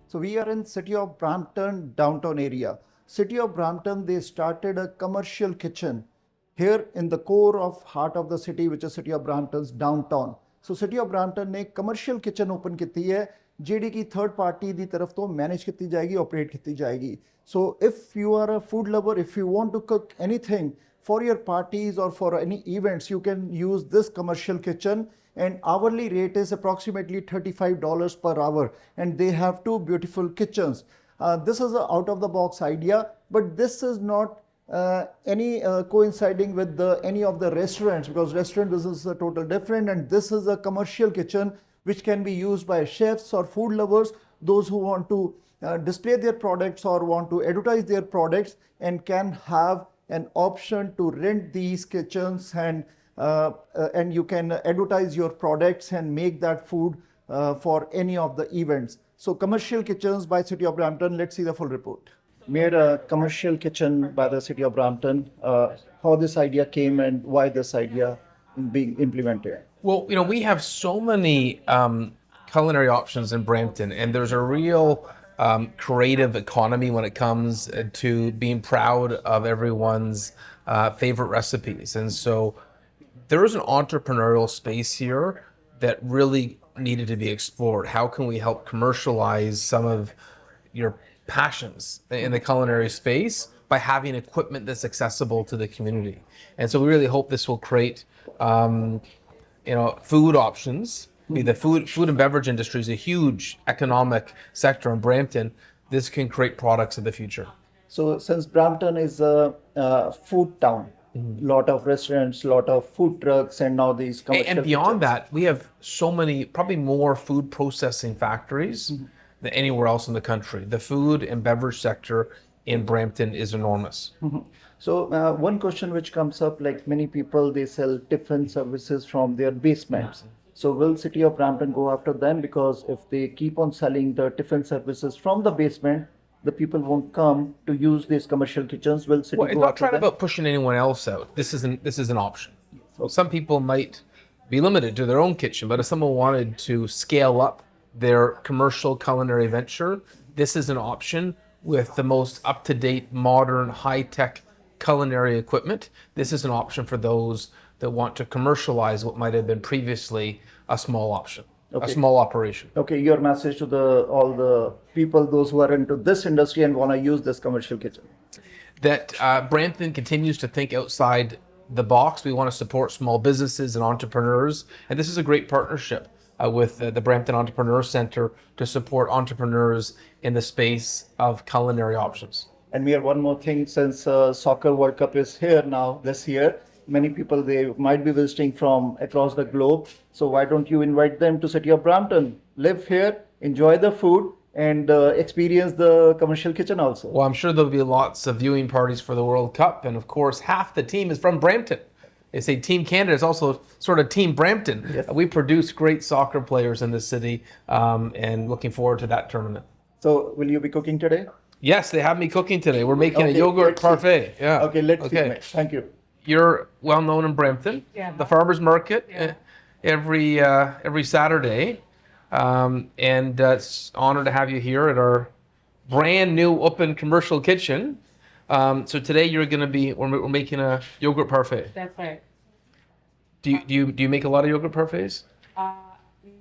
So we are in city of Brampton, downtown area. City of Brampton, they started a commercial kitchen here in the core of heart of the city, which is city of Brampton's downtown. So city of Brampton ने commercial kitchen open की है ਜਿਹੜੀ की third party ਦੀ तरफ ਤੋਂ manage ਕੀਤੀ ਜਾएगी, operate ਕੀਤੀ ਜਾएगी. So if you are a food lover, if you want to cook anything for your parties or for any events, you can use this commercial kitchen, and hourly rate is approximately $35 per hour, and they have two beautiful kitchens. This is an out of the box idea, but this is not any coinciding with any of the restaurants, because restaurant business is a total different, and this is a commercial kitchen which can be used by chefs or food lovers, those who want to display their products or want to advertise their products, and can have an option to rent these kitchens, and you can advertise your products and make that food for any of the events. So commercial kitchens by City of Brampton. Let's see the full report. Made a commercial kitchen by the City of Brampton. How this idea came and why this idea being implemented? Well, we have so many culinary options in Brampton, and there's a real creative economy when it comes to being proud of everyone's favorite recipes. And so there is an entrepreneurial space here that really needed to be explored. How can we help commercialize some of your passions in the culinary space by having equipment that's accessible to the community? And so we really hope this will create food options. The food and beverage industry is a huge economic sector in Brampton. This can create products of the future. So since Brampton is a food town, lot of restaurants, lot of food trucks, and now these commercial And beyond kitchens. that, we have so many, probably more food processing factories than anywhere else in the country. The food and beverage sector in Brampton is enormous. So one question which comes up, like many people, they sell tiffin services from their basements. So will City of Brampton go after them? Because if they keep on selling the tiffin services from the basement, the people won't come to use these commercial kitchens. Will City Well, it's go not after trying them? about pushing anyone else out. This is an option. So some people might be limited to their own kitchen, but if someone wanted to scale up their commercial culinary venture, this is an option with the most up-to-date, modern, high-tech culinary equipment. This is an option for those that want to commercialize what might have been previously a small option, a small operation. Okay, your message to all the people, those who are into this industry and want to use this commercial kitchen. That Brampton continues to think outside the box. We want to support small businesses and entrepreneurs, and this is a great partnership with the Brampton Entrepreneur Center to support entrepreneurs in the space of culinary options. And we have one more thing, since Soccer World Cup is here now this year, many people, they might be visiting from across the globe. So why don't you invite them to City of Brampton, live here, enjoy the food, and experience the commercial kitchen also. Well, I'm sure there'll be lots of viewing parties for the World Cup, and of course, half the team is from Brampton. They say Team Canada is also sort of Team Brampton. Yes. We produce great soccer players in this city, and looking forward to that tournament. So will you be cooking today? Yes, they have me cooking today. We're making a Okay, yogurt let's see. parfait. Yeah. Okay, let's see. Mate. Thank you. You're well known in Brampton. Yeah. The farmers market Yeah. every Saturday, and it's an honor to have you here at our brand new open commercial kitchen. So today we're making a yogurt parfait. That's right. Do you make a lot of yogurt parfaits?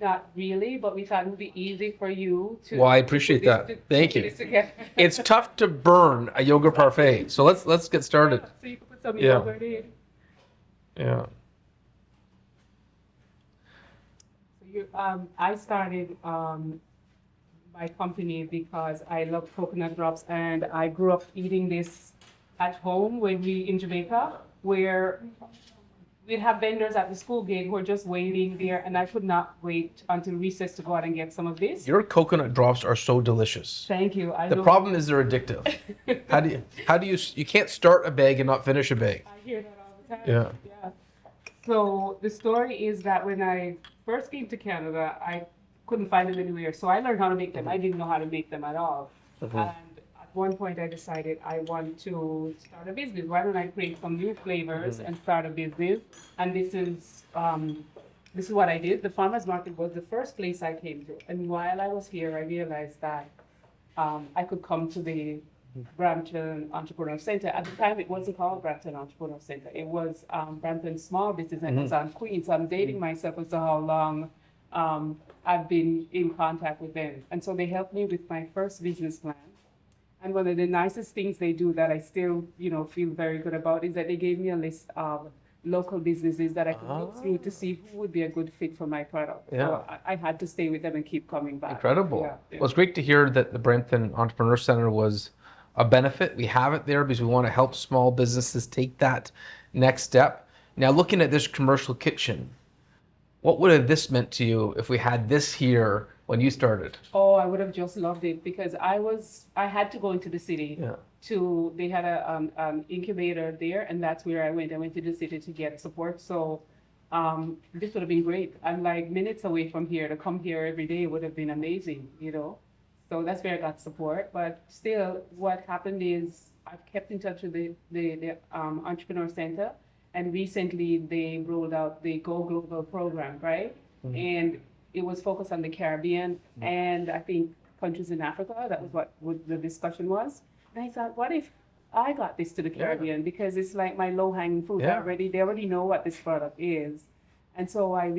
Not really, but we thought it would be easy for you to. Well, I appreciate to put that. this- to Thank put you. this together. It's tough to burn a yogurt parfait. So let's get started. So you can put some Yeah. yogurt in. Yeah. I started my company because I love coconut drops, and I grew up eating this at home in Jamaica, where we'd have vendors at the school gate who were just waiting there, and I could not wait until recess to go out and get some of this. Your coconut drops are so delicious. Thank you. The problem is they're addictive. How do you can't start a bag and not finish a bag. I hear that all the time. Yeah. Yeah. So the story is that when I first came to Canada, I couldn't find them anywhere. So I learned how to make them. I didn't know how to make them at all. And at one point I decided I want to start a business. Why don't I create some new flavors and start a business? And this is what I did. The farmers market was the first place I came to. And while I was here, I realized that I could come to the Brampton Entrepreneur Center. At the time, it wasn't called Brampton Entrepreneur Center. It was Brampton Small Business, and it was on Queen. So I'm dating myself as to how long I've been in contact with them. And so they helped me with my first business plan. And one of the nicest things they do that I still, feel very good about is that they gave me a list of local businesses that I could look through to see who would be a good fit for my product. Yeah. So I had to stay with them and keep coming back. Incredible. Yeah. Well, it's great to hear that the Brampton Entrepreneur Center was a benefit. We have it there because we want to help small businesses take that next step. Now, looking at this commercial kitchen, what would have this meant to you if we had this here when you started? Oh, I would have just loved it because I had to go into the city Yeah. they had an incubator there, and that's where I went. I went to the city to get support. So this would have been great. I'm like minutes away from here. To come here every day would have been amazing, So that's where I got support. But still, what happened is I've kept in touch with the Entrepreneur Center, and recently they rolled out the Go Global program, right? And it was focused on the Caribbean and I think countries in Africa. That was what the discussion was. And I thought, what if I got this to the Caribbean? Because it's like my low-hanging fruit. Yeah. They already know what this product is. And so I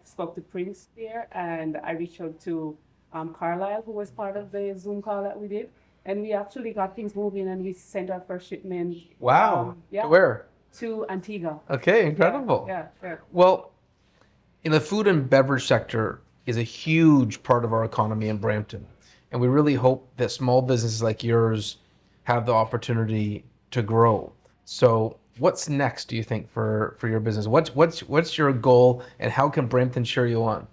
spoke to Prince there, and I reached out to Carlisle, who was part of the Zoom call that we did. And we actually got things moving, and we sent our first shipment. Wow. Yeah. Where? To Antigua. Okay, incredible. Yeah. Well, in the food and beverage sector is a huge part of our economy in Brampton. And we really hope that small businesses like yours have the opportunity to grow. So what's next, do you think, for your business? What's your goal, and how can Brampton cheer you on?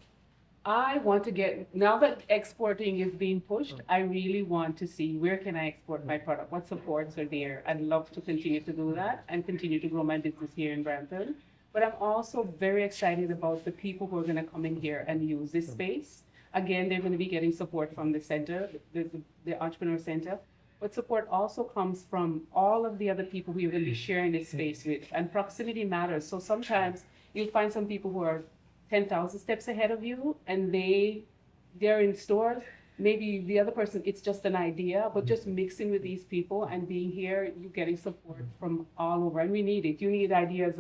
I want to now that exporting is being pushed, I really want to see where can I export my product, what supports are there. I'd love to continue to do that and continue to grow my business here in Brampton. But I'm also very excited about the people who are going to come in here and use this space. Again, they're going to be getting support from the center, the Entrepreneur Center. But support also comes from all of the other people we will be sharing this space with. And proximity matters. So sometimes you'll find some people who are 10,000 steps ahead of you, and they're in stores. Maybe the other person, it's just an idea, but just mixing with these people and being here, you're getting support from all over. And we need it. You need ideas.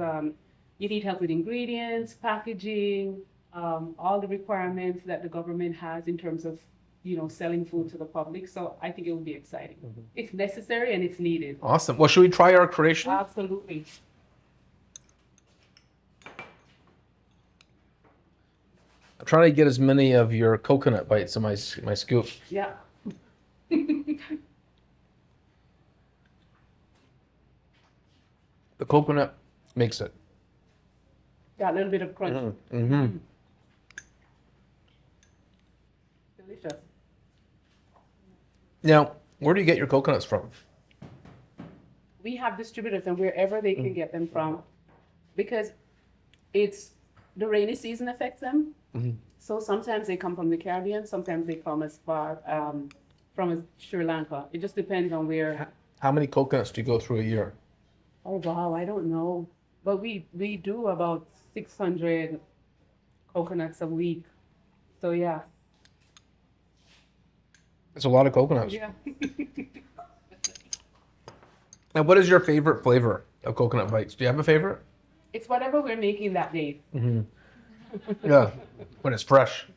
You need help with ingredients, packaging, all the requirements that the government has in terms of, selling food to the public. So I think it will be exciting. It's necessary and it's needed. Awesome. Well, should we try our creation? Absolutely. I'm trying to get as many of your coconut bites in my scoop. Yeah. The coconut makes it. Got a little bit of crunch. Mm-hmm. Delicious. Now, where do you get your coconuts from? We have distributors and wherever they can get them from, because it's the rainy season affects them. So sometimes they come from the Caribbean, sometimes they come as far from Sri Lanka. It just depends on where. How many coconuts do you go through a year? Oh wow, I don't know, but we do about 600 coconuts a week. So yeah. It's a lot of coconuts. Yeah. Now, what is your favorite flavor of coconut bites? Do you have a favorite? It's whatever we're making that day. Yeah, when it's fresh.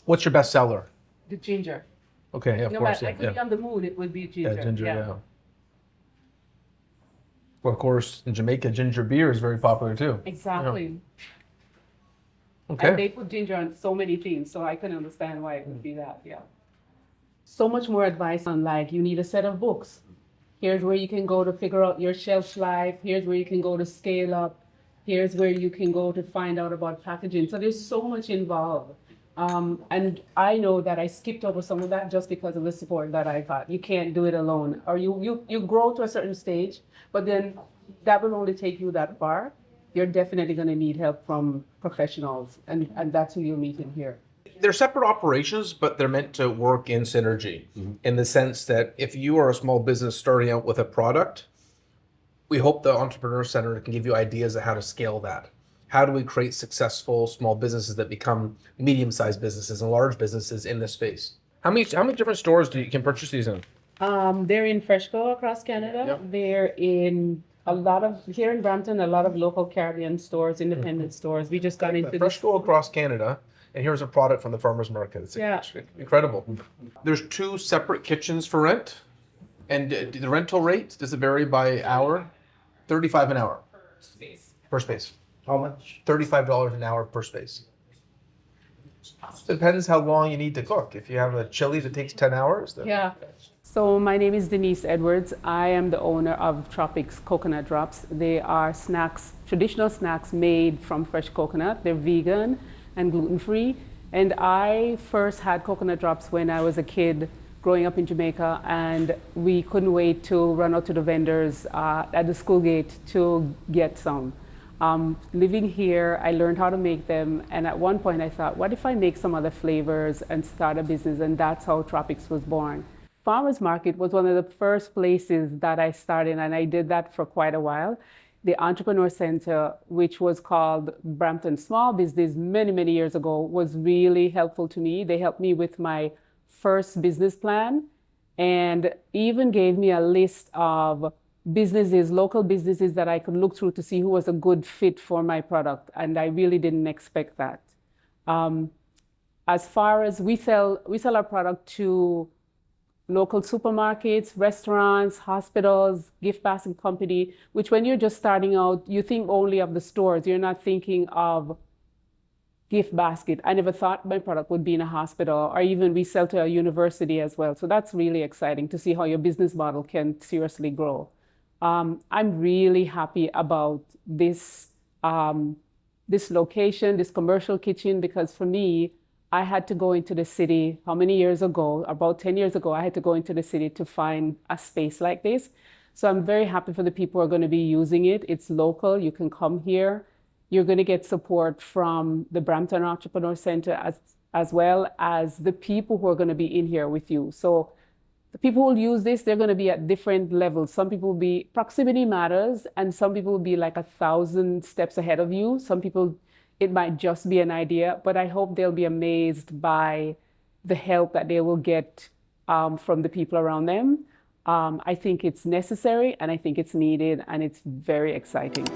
What's your best seller? The ginger. Okay, yeah, of No course. matter, I could be on the mood, it would be ginger. Yeah, ginger, yeah. Well, of course, in Jamaica, ginger beer is very popular too. Exactly. Okay. And they put ginger on so many things, so I can understand why it would be that, yeah. So much more advice on, like, you need a set of books. Here's where you can go to figure out your shelf life. Here's where you can go to scale up. Here's where you can go to find out about packaging. So there's so much involved. And I know that I skipped over some of that just because of the support that I got. You can't do it alone. Or you grow to a certain stage, but then that will only take you that far. You're definitely going to need help from professionals, and that's who you'll meet in here. They're separate operations, but they're meant to work in synergy in the sense that if you are a small business starting out with a product, we hope the Entrepreneur Center can give you ideas of how to scale that. How do we create successful small businesses that become medium-sized businesses and large businesses in this space? How many different stores do you can purchase these in? They're in Freshco across Canada. Yep. They're in a lot of here in Brampton, a lot of local Caribbean stores, independent stores. We just got into this. Freshco across Canada, and here's a product from the farmers market. It's Yeah. incredible. There's 2 separate kitchens for rent, and the rental rate, does it vary by hour? $35 an hour per space. How much? $35 an hour per space. Depends how long you need to cook. If you have a chili that takes 10 hours, then Yeah. So my name is Denise Edwards. I am the owner of Tropics Coconut Drops. They are snacks, traditional snacks made from fresh coconut. They're vegan and gluten-free. And I first had coconut drops when I was a kid growing up in Jamaica, and we couldn't wait to run out to the vendors at the school gate to get some. Living here, I learned how to make them, and at one point I thought, what if I make some other flavors and start a business? And that's how Tropics was born. Farmers Market was one of the first places that I started, and I did that for quite a while. The Entrepreneur Center, which was called Brampton'S Small Business many, many years ago, was really helpful to me. They helped me with my first business plan and even gave me a list of businesses, local businesses that I could look through to see who was a good fit for my product. And I really didn't expect that. As far as we sell our product to local supermarkets, restaurants, hospitals, gift basket company, which when you're just starting out, you think only of the stores. You're not thinking of gift basket. I never thought my product would be in a hospital, or even we sell to a university as well. So that's really exciting to see how your business model can seriously grow. I'm really happy about this, this location, this commercial kitchen, because for me, I had to go into the city, how many years ago? About 10 years ago, I had to go into the city to find a space like this. So I'm very happy for the people who are going to be using it. It's local, you can come here. You're going to get support from the Brampton Entrepreneur Center as well as the people who are going to be in here with you. So the people who will use this, they're going to be at different levels. Some people will be, proximity matters, and some people will be like 1,000 steps ahead of you. Some people, it might just be an idea, but I hope they'll be amazed by the help that they will get from the people around them. I think it's necessary, and I think it's needed, and it's very exciting.